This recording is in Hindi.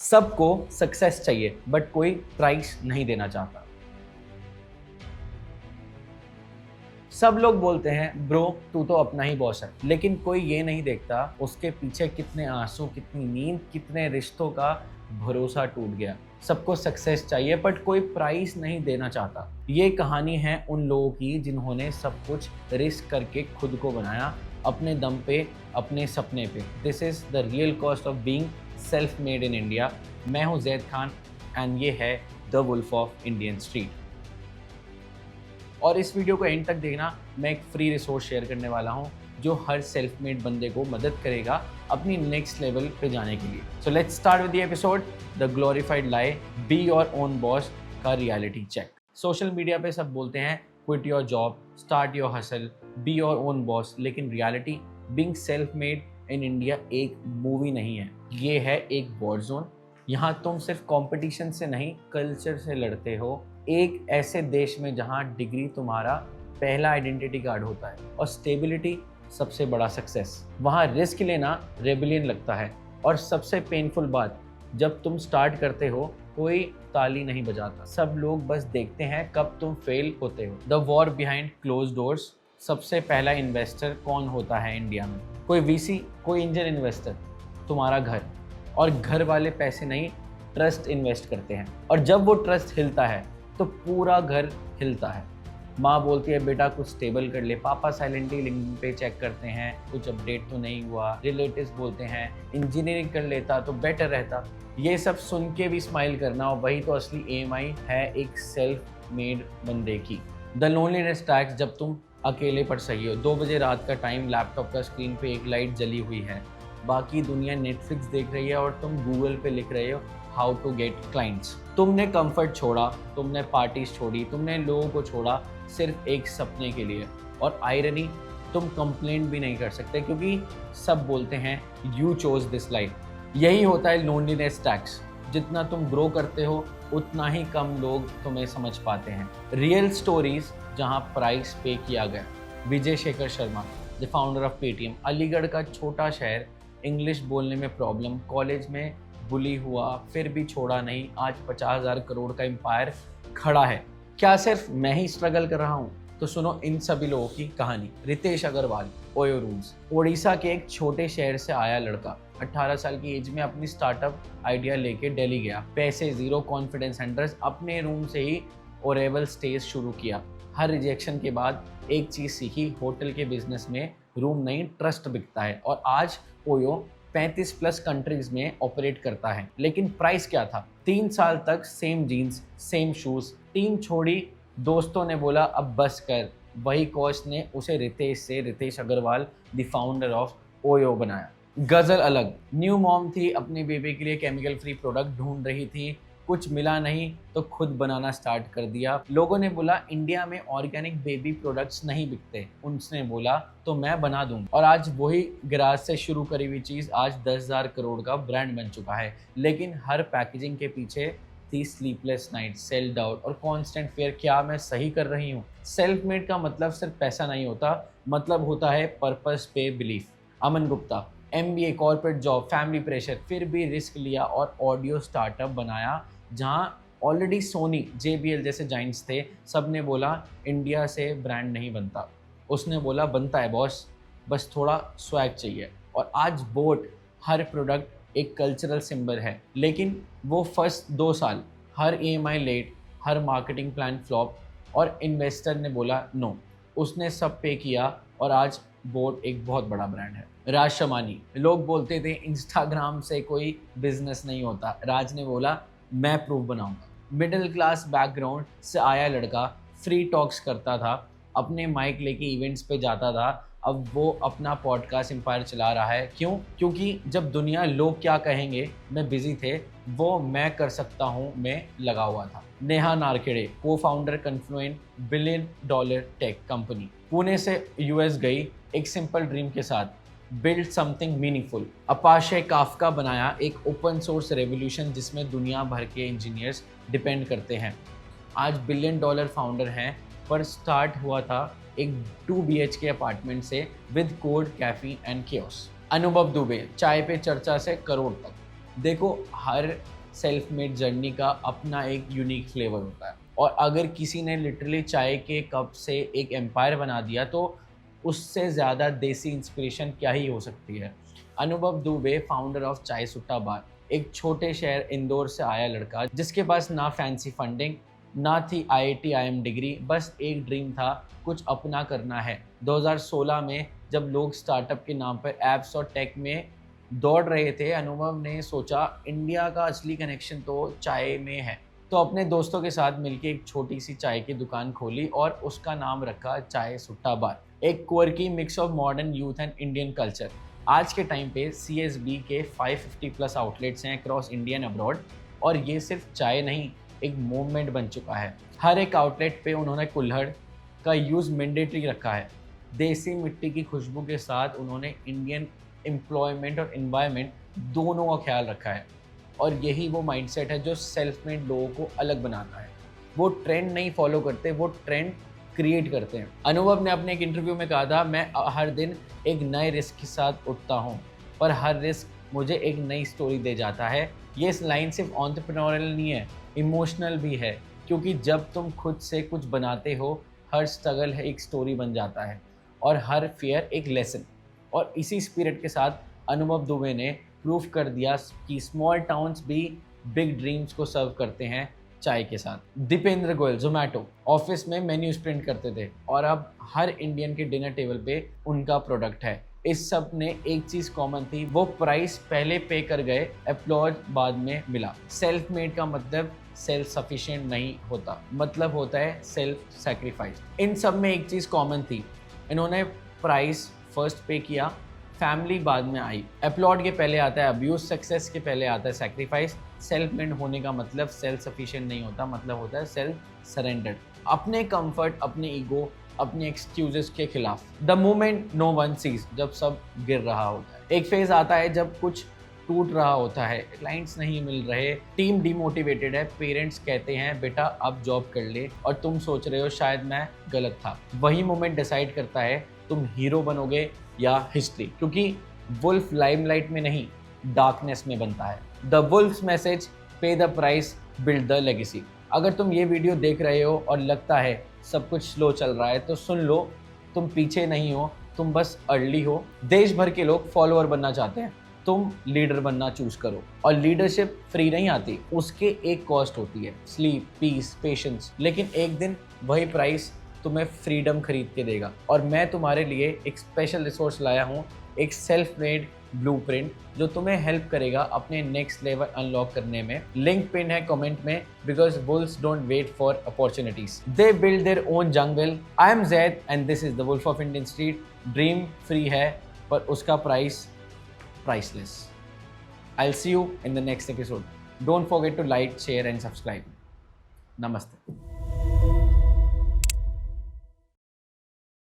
सबको सक्सेस चाहिए बट कोई प्राइस नहीं देना चाहता। सब लोग बोलते हैं ब्रो तू तो अपना ही बॉस है, लेकिन कोई ये नहीं देखता उसके पीछे कितने आंसू, कितनी नींद, कितने रिश्तों का भरोसा टूट गया। सबको सक्सेस चाहिए बट कोई प्राइस नहीं देना चाहता। ये कहानी है उन लोगों की जिन्होंने सब कुछ रिस्क करके खुद को बनाया, अपने दम पे, अपने सपने पे। This is the real cost of being self made in India. मैं हूँ जैद खान एंड ये है the wolf of Indian street. और इस वीडियो को एंड तक देखना, मैं एक फ्री रिसोर्स शेयर करने वाला हूँ जो हर सेल्फ मेड बंदे को मदद करेगा अपनी नेक्स्ट लेवल पे जाने के लिए। So let's start with the episode, the glorified lie, be your own boss का रियलिटी चेक। सोशल मीडिया पे सब बोलते हैं quit your job, start your hustle, be your own boss, लेकिन reality being self made in India एक मूवी नहीं है, ये है एक वॉर जोन। यहाँ तुम सिर्फ कंपटीशन से नहीं, कल्चर से लड़ते हो, एक ऐसे देश में जहाँ डिग्री तुम्हारा पहला आइडेंटिटी कार्ड होता है और स्टेबिलिटी सबसे बड़ा सक्सेस। वहाँ रिस्क लेना रेबिलियन लगता है और सबसे पेनफुल बात, जब तुम स्टार्ट करते हो कोई ताली नहीं बजाता, सब लोग बस देखते हैं कब तुम फेल होते हो। The war behind close doors. सबसे पहला इन्वेस्टर कौन होता है इंडिया में? कोई वीसी, कोई एंजल इन्वेस्टर, तुम्हारा घर। और घर वाले पैसे नहीं, ट्रस्ट इन्वेस्ट करते हैं, और जब वो ट्रस्ट हिलता है तो पूरा घर हिलता है। माँ बोलती है बेटा कुछ स्टेबल कर ले, पापा साइलेंटली लिंक्डइन पे चेक करते हैं कुछ अपडेट तो नहीं हुआ, रिलेटिव्स बोलते हैं इंजीनियरिंग कर लेता तो बेटर रहता। ये सब सुन के भी स्माइल करना, और वही तो असली EMI है एक सेल्फ मेड बंदे की। The loneliness tax. जब तुम अकेले पर सही हो, 2 बजे रात का टाइम, लैपटॉप का स्क्रीन पे एक लाइट जली हुई है, बाकी दुनिया नेटफ्लिक्स देख रही है और तुम गूगल पे लिख रहे हो हाउ टू गेट क्लाइंट्स। तुमने कंफर्ट छोड़ा, तुमने पार्टीज छोड़ी, तुमने लोगों को छोड़ा सिर्फ एक सपने के लिए। और आयरनी, तुम कंप्लेंट भी नहीं कर सकते क्योंकि सब बोलते हैं यू चोज दिस लाइफ। यही होता है लोनलीनेस टैक्स। जितना तुम ग्रो करते हो उतना ही कम लोग तुम्हें समझ पाते हैं। रियल स्टोरीज जहां प्राइस पे किया गया। Vijay Shekhar Sharma, the founder of Paytm, Aligarh का छोटा शहर, इंग्लिश बोलने में प्रॉब्लम, कॉलेज में बुली हुआ फिर भी छोड़ा नहीं, आज 50,000 करोड़ का एम्पायर खड़ा है। क्या सिर्फ मैं ही स्ट्रगल कर रहा हूँ? तो सुनो इन सभी लोगों की कहानी। रितेश अग्रवाल, ओयो रूम्स, ओडिशा के एक छोटे शहर से आया लड़का, 18 साल की एज में अपनी स्टार्टअप आइडिया लेके दिल्ली गया। पैसे जीरो, कॉन्फिडेंस 100, अपने रूम से ही ओरेबल स्टेज शुरू किया। हर रिजेक्शन के बाद एक चीज़ सीखी, होटल के बिजनेस में रूम नहीं ट्रस्ट बिकता है। और आज ओयो 35+ कंट्रीज में ऑपरेट करता है। लेकिन प्राइस क्या था? 3 साल तक same jeans, same shoes. Team छोड़ी, दोस्तों ने बोला अब बस कर। वही कोच ने उसे Ritesh Agarwal the founder of OYO बनाया। गजल अलग, न्यू मॉम थी, अपने बेबी के लिए केमिकल फ्री प्रोडक्ट ढूंढ रही थी, कुछ मिला नहीं तो खुद बनाना स्टार्ट कर दिया। लोगों ने बोला इंडिया में ऑर्गेनिक बेबी प्रोडक्ट्स नहीं बिकते, उसने बोला तो मैं बना दूंगा। और आज वही गैराज से शुरू करी हुई चीज़ आज 10,000 करोड़ का ब्रांड बन चुका है। लेकिन हर पैकेजिंग के पीछे थी स्लीपलेस नाइट, सेल डाउट और कॉन्स्टेंट फेयर, क्या मैं सही कर रही हूँ? सेल्फ मेड का मतलब सिर्फ पैसा नहीं होता, मतलब होता है पर्पस पे belief. Aman Gupta, MBA, corporate job, family pressure, फिर भी रिस्क लिया और ऑडियो स्टार्टअप बनाया जहाँ ऑलरेडी सोनी, JBL जैसे जाइंट्स थे। सब ने बोला इंडिया से ब्रांड नहीं बनता, उसने बोला बनता है बॉस, बस थोड़ा स्वैग चाहिए। और आज बोट, हर प्रोडक्ट एक कल्चरल सिंबल है। लेकिन वो फर्स्ट 2 साल हर EMI लेट, हर मार्केटिंग प्लान फ्लॉप, और इन्वेस्टर ने बोला नो, उसने सब पे किया और आज बोट एक बहुत बड़ा ब्रांड है। राज शमानी, लोग बोलते थे इंस्टाग्राम से कोई बिजनेस नहीं होता, राज ने बोला मैं प्रूफ बनाऊंगा। मिडिल क्लास बैकग्राउंड से आया लड़का, फ्री टॉक्स करता था, अपने माइक लेके इवेंट्स पे जाता था, अब वो अपना पॉडकास्ट एम्पायर चला रहा है। क्यों? क्योंकि जब दुनिया लोग क्या कहेंगे में बिजी थे, वो मैं कर सकता हूँ में लगा हुआ था। Neha Narkhede, cofounder Confluent, $1 billion tech company, Pune से US गई एक सिंपल ड्रीम के साथ, build something meaningful. Apache Kafka बनाया एक ओपन सोर्स रेवोल्यूशन जिसमें दुनिया भर के इंजीनियर्स डिपेंड करते हैं। आज $1 बिलियन फाउंडर हैं, पर स्टार्ट हुआ था एक 2 BHK अपार्टमेंट से with code, cafe and kiosk. Anubhav Dubey, चाय पे चर्चा से करोड़ तक। देखो हर सेल्फ मेड जर्नी का अपना एक यूनिक फ्लेवर होता है। और अगर किसी ने लिटरली चाय के कप से एक एम्पायर बना दिया तो उससे ज़्यादा देसी इंस्पिरेशन क्या ही हो सकती है। अनुभव दुबे, फाउंडर ऑफ चाय सुट्टा बार, एक छोटे शहर इंदौर से आया लड़का जिसके पास ना फैंसी फंडिंग, ना थी IIT IIM डिग्री, बस एक ड्रीम था, कुछ अपना करना है। 2016 में जब लोग स्टार्टअप के नाम पर ऐप्स और टेक में दौड़ रहे थे, अनुभव ने सोचा इंडिया का असली कनेक्शन तो चाय में है। तो अपने दोस्तों के साथ मिलकर एक छोटी सी चाय की दुकान खोली और उसका नाम रखा चाय सुट्टा बार, एक quirky mix of modern youth and Indian culture. आज के टाइम पे CSB के 550 प्लस आउटलेट्स हैं अक्रॉस इंडिया एंड अब्रॉड, और ये सिर्फ चाय नहीं, एक मूवमेंट बन चुका है। हर एक आउटलेट पे उन्होंने कुल्हड़ का यूज़ मैंडेटरी रखा है। देसी मिट्टी की खुशबू के साथ उन्होंने इंडियन एम्प्लॉयमेंट और एनवायरनमेंट दोनों का ख्याल रखा है। और यही वो माइंडसेट है जो सेल्फ मेड लोगों को अलग बनाता है। वो ट्रेंड नहीं फॉलो करते, वो ट्रेंड क्रिएट करते हैं। अनुभव ने अपने एक इंटरव्यू में कहा था, मैं हर दिन एक नए रिस्क के साथ उठता हूँ, पर हर रिस्क मुझे एक नई स्टोरी दे जाता है। ये इस लाइन सिर्फ एंटरप्रेन्योरियल नहीं है, इमोशनल भी है, क्योंकि जब तुम खुद से कुछ बनाते हो, हर स्ट्रगल एक स्टोरी बन जाता है और हर फेयर एक लेसन। और इसी स्पिरिट के साथ अनुभव दुबे ने प्रूफ कर दिया कि स्मॉल टाउन्स भी बिग ड्रीम्स को सर्व करते हैं चाय के साथ। दीपेंद्र गोयल जोमेटो ऑफिस में मेन्यू प्रिंट करते थे और अब हर इंडियन के डिनर टेबल पे उनका प्रोडक्ट है। इस सब ने एक चीज़ कॉमन थी, वो प्राइस पहले पे कर गए, अपलॉज बाद में मिला। सेल्फ मेड का मतलब सेल्फ सफिशिएंट नहीं होता, मतलब होता है सेल्फ सैक्रिफाइस। इन सब में एक चीज़ कॉमन थी, इन्होंने प्राइस फर्स्ट पे किया, फैमिली बाद में आई। अपलॉड के पहले आता है अब्यूज, सक्सेस के पहले आता है सैक्रिफाइस। सेल्फ मेड होने का मतलब सेल्फ सफिशिएंट नहीं होता, मतलब होता है सेल्फ सरेंडर्ड। अपने कंफर्ट, अपने ईगो, अपने एक्सक्यूजेस के खिलाफ। The moment no one sees, जब सब गिर रहा होता है। एक फेज आता है जब कुछ टूट रहा होता है, क्लाइंट्स नहीं मिल रहे, टीम डिमोटिवेटेड है, पेरेंट्स कहते हैं बेटा अब जॉब कर ले, और तुम सोच रहे हो शायद मैं गलत था। वही मोमेंट डिसाइड करता है तुम हीरो बनोगे या हिस्ट्री, क्योंकि वुल्फ लाइमलाइट में नहीं, डार्कनेस में बनता है। द वुल्फ्स मैसेज, पे the price, build the legacy. अगर तुम ये वीडियो देख रहे हो और लगता है सब कुछ स्लो चल रहा है, तो सुन लो, तुम पीछे नहीं हो, तुम बस अर्ली हो। देश भर के लोग फॉलोअर बनना चाहते हैं, तुम लीडर बनना चूज करो। और लीडरशिप फ्री नहीं आती, उसके एक कॉस्ट होती है, स्लीप, पीस, पेशेंस। लेकिन एक दिन वही प्राइस तुम्हें फ्रीडम खरीद के देगा। और मैं तुम्हारे लिए एक स्पेशल रिसोर्स लाया हूँ, एक सेल्फ मेड ब्लूप्रिंट जो तुम्हें हेल्प करेगा अपने नेक्स्ट लेवल अनलॉक करने में। लिंक पिन है कमेंट में, because wolves don't wait for opportunities, they build their own jungle. I am Zaid and this is the wolf of Indian street. Dream free है, पर उसका price priceless. I'll see you in the next episode. Don't forget to like, share and subscribe. Namaste.